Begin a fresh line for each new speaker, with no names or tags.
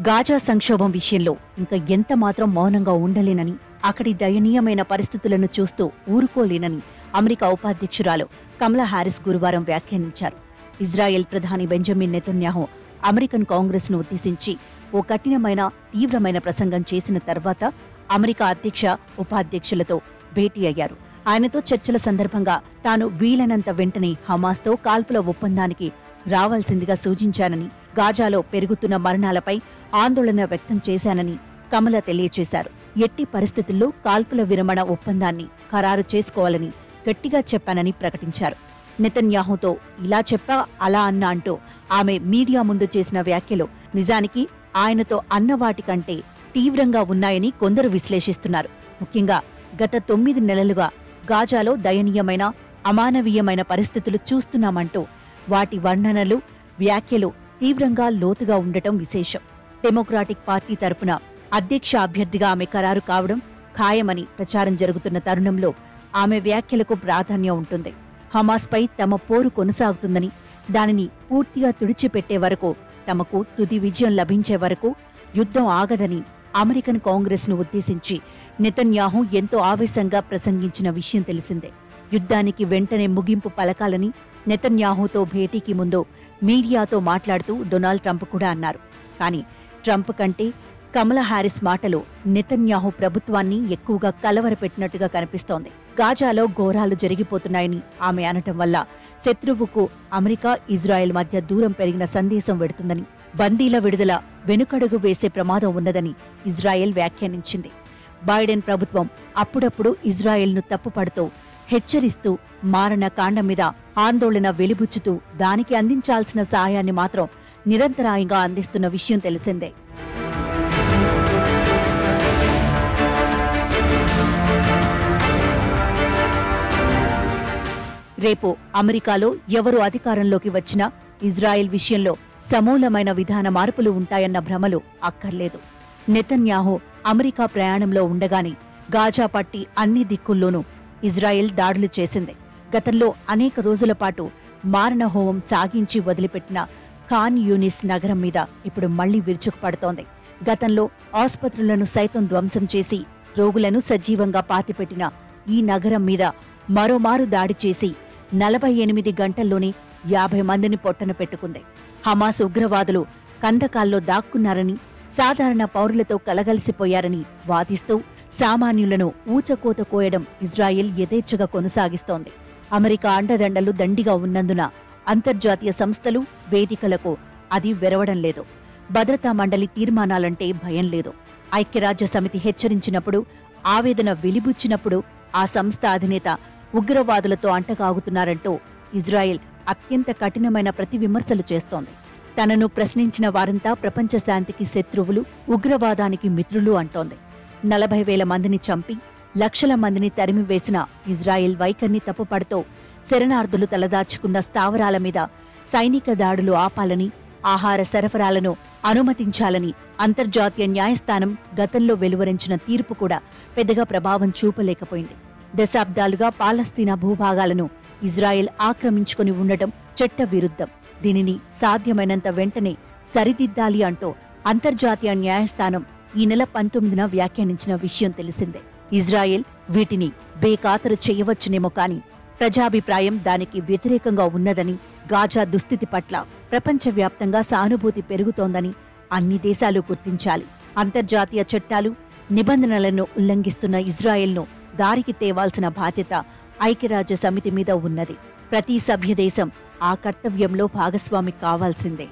Gaza సంక్షోభం విషయంలో ఇంకా ఎంతమాత్రం మౌనంగా ఉండలేనని, అక్కడి దయనీయమైన పరిస్థితులను చూస్తూ ఊరుకోలేనని అమెరికా ఉపాధ్యక్షురాలు కమలా హారిస్ గురువారం వ్యాఖ్యానించారు. ఇజ్రాయెల్ ప్రధాని బెంజమిన్ నెతన్యాహు అమెరికన్ కాంగ్రెస్ ను ఉద్దేశించి ఓ కఠినమైన తీవ్రమైన ప్రసంగం చేసిన తర్వాత అమెరికా అధ్యక్ష ఉపాధ్యక్షులతో భేటీ అయ్యారు. ఆయనతో చర్చల సందర్భంగా తాను వీలైనంత వెంటనే హమాస్తో కాల్పుల ఒప్పందానికి రావాల్సిందిగా సూచించానని, గాజాలో పెరుగుతున్న మరణాలపై ఆందోళన వ్యక్తం చేశానని కమల తెలియచేశారు. ఎట్టి పరిస్థితుల్లో కాల్పుల విరమణ ఒప్పందాన్ని ఖరారు చేసుకోవాలని గట్టిగా చెప్పానని ప్రకటించారు. నెతన్యాహుతో ఇలా చెప్పా అలా అన్నా అంటూ ఆమె మీడియా ముందు చేసిన వ్యాఖ్యలు నిజానికి ఆయనతో అన్నవాటికంటే తీవ్రంగా ఉన్నాయని కొందరు విశ్లేషిస్తున్నారు. ముఖ్యంగా గత 9 నెలలుగా గాజాలో దయనీయమైన, అమానవీయమైన పరిస్థితులు చూస్తున్నామంటూ వాటి వర్ణనలు, వ్యాఖ్యలు తీవ్రంగా లోతుగా ఉండటం విశేషం. డెమోక్రాటిక్ పార్టీ తరపున అధ్యక్ష అభ్యర్థిగా ఆమె ఖరారు కావడం ఖాయమని ప్రచారం జరుగుతున్న తరుణంలో ఆమె వ్యాఖ్యలకు ప్రాధాన్యం ఉంటుంది. హమాస్పై తమ పోరు కొనసాగుతుందని, దానిని పూర్తిగా తుడిచిపెట్టే వరకు, తమకు తుది విజయం లభించే వరకు యుద్ధం ఆగదని అమెరికన్ కాంగ్రెస్ ను ఉద్దేశించి నెతన్యాహు ఎంతో ఆవేశంగా ప్రసంగించిన విషయం తెలిసిందే. యుద్ధానికి వెంటనే ముగింపు పలకాలని నెతన్యాహుతో భేటీకి ముందు మీడియాతో మాట్లాడుతూ డొనాల్డ్ ట్రంప్ కూడా అన్నారు. కానీ ట్రంప్ కంటే కమలా హారిస్ మాటలు నెతన్యాహు ప్రభుత్వాన్ని ఎక్కువగా కలవరపెట్టినట్టుగా కనిపిస్తోంది. గాజాలో ఘోరాలు జరిగిపోతున్నాయని ఆమె అనటం వల్ల శత్రువుకు అమెరికా, ఇజ్రాయెల్ మధ్య దూరం పెరిగిన సందేశం వెడుతుందని, బందీల విడుదల వెనుకడుగు వేసే ప్రమాదం ఉన్నదని ఇజ్రాయెల్ వ్యాఖ్యానించింది. బైడెన్ ప్రభుత్వం అప్పుడప్పుడు ఇజ్రాయెల్ను తప్పుపడుతూ, హెచ్చరిస్తూ, మారణ కాండం మీద ఆందోళన వెలిబుచ్చుతూ దానికి అందించాల్సిన సాయాన్ని మాత్రం నిరంతరాయంగా అందిస్తున్న విషయం తెలిసిందే. రేపు అమెరికాలో ఎవరు అధికారంలోకి వచ్చినా ఇజ్రాయెల్ విషయంలో సమూలమైన విధాన మార్పులు ఉంటాయన్న భ్రమలు అక్కర్లేదు. నెతన్యాహు అమెరికా ప్రయాణంలో ఉండగానే గాజా పట్టి అన్ని దిక్కుల్లోనూ ఇజ్రాయెల్ దాడులు చేసింది. గతంలో అనేక రోజుల పాటు మారణహోమం సాగించి వదిలిపెట్టిన ఖాన్ యూనిస్ నగరం మీద ఇప్పుడు మళ్లీ విరుచుకుపడుతోంది. గతంలో ఆసుపత్రులను సైతం ధ్వంసం చేసి రోగులను సజీవంగా పాతిపెట్టిన ఈ నగరం మీద మరోమారు దాడి చేసి 48 గంటల్లోనే 50 మందిని పొట్టన పెట్టుకుంది. హమాస్ ఉగ్రవాదులు కందకాల్లో దాక్కున్నారని, సాధారణ పౌరులతో కలగలిసిపోయారని వాదిస్తూ సామాన్యులను ఊచకోత కోయడం ఇజ్రాయెల్ యథేచ్ఛగా కొనసాగిస్తోంది. అమెరికా అండదండలు దండిగా ఉన్నందున అంతర్జాతీయ సంస్థలు, వేదికలకు అది వెరవడం లేదు. భద్రతా మండలి తీర్మానాలంటే భయం లేదు. ఐక్యరాజ్యసమితి హెచ్చరించినప్పుడు, ఆవేదన వెలిబుచ్చినప్పుడు ఆ సంస్థ అధినేత ఉగ్రవాదులతో అంటకాగుతున్నారంటూ ఇజ్రాయెల్ అత్యంత కఠినమైన ప్రతి విమర్శలు చేస్తోంది. తనను ప్రశ్నించిన వారంతా ప్రపంచ శాంతికి శత్రువులు, ఉగ్రవాదానికి మిత్రులు అంటోంది. 40,000 మందిని చంపి లక్షల మందిని తరిమివేసిన ఇజ్రాయెల్ వైఖరిని తప్పుపడుతూ శరణార్థులు తలదాచుకున్న స్థావరాల మీద సైనిక దాడులు ఆపాలని, ఆహార సరఫరాలను అనుమతించాలని అంతర్జాతీయ న్యాయస్థానం గతంలో వెలువరించిన తీర్పు కూడా పెద్దగా ప్రభావం చూపలేకపోయింది. దశాబ్దాలుగా పాలస్తీనా భూభాగాలను ఇజ్రాయెల్ ఆక్రమించుకుని ఉండటం చట్ట విరుద్ధం. దీనిని సాధ్యమైనంత వెంటనే సరిదిద్దాలి అంటూ అంతర్జాతీయ న్యాయస్థానం ఈ నెల 19న వ్యాఖ్యానించిన విషయం తెలిసిందే. ఇజ్రాయెల్ వీటిని బేఖాతరు చేయవచ్చునేమో కాని ప్రజాభిప్రాయం దానికి వ్యతిరేకంగా ఉన్నదని, గాజా దుస్థితి పట్ల ప్రపంచవ్యాప్తంగా సానుభూతి పెరుగుతోందని అన్ని దేశాలు గుర్తించాలి. అంతర్జాతీయ చట్టాలు, నిబంధనలను ఉల్లంఘిస్తున్న ఇజ్రాయెల్ను దారికి తేవాల్సిన బాధ్యత ఐక్యరాజ్య సమితి మీద ఉన్నది. ప్రతి సభ్యదేశం ఆ కర్తవ్యంలో భాగస్వామి కావాల్సిందే.